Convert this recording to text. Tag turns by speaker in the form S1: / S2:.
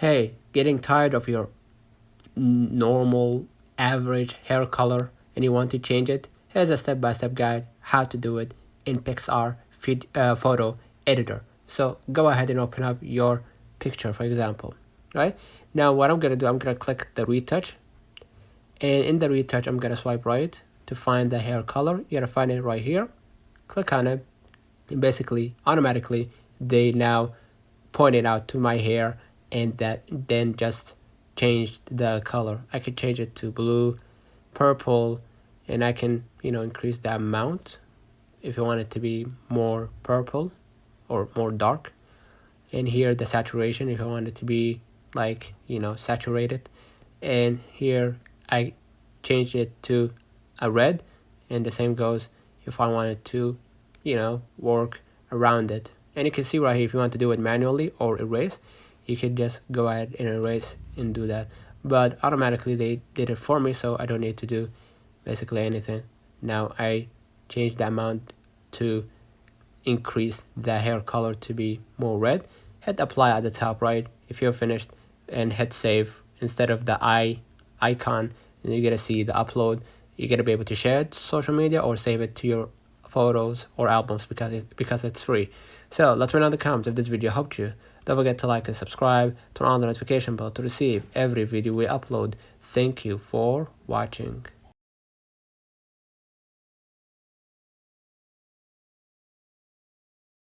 S1: hey, getting tired of your normal average hair color and you want to change it? Here's a step-by-step guide how to do it in Picsart Photo Editor. So go ahead and open up your picture, for example. Right now, what I'm gonna do, I'm gonna click the retouch, and in the retouch, I'm gonna swipe right to find the hair color. You're gonna find it right here. Click on it, and basically, automatically, they now point it out to my hair, and that then just changed the color. I could change it to blue, purple, and I can, increase the amount if you want it to be more purple or more dark. And here the saturation if I want it to be like, saturated. And here I changed it to a red, and the same goes if I wanted to, work around it. And you can see right here, if you want to do it manually or erase, you can just go ahead and erase and do that. But automatically they did it for me, so I don't need to do basically anything. Now I changed the amount to increase the hair color to be more red. Hit apply at the top right if you're finished, and hit save instead of the icon, and you're gonna see the upload. You're gonna be able to share it to social media or save it to your photos or albums because it's free. So let me know in the comments if this video helped you. Don't forget to like and subscribe, turn on the notification bell to receive every video we upload. Thank you for watching.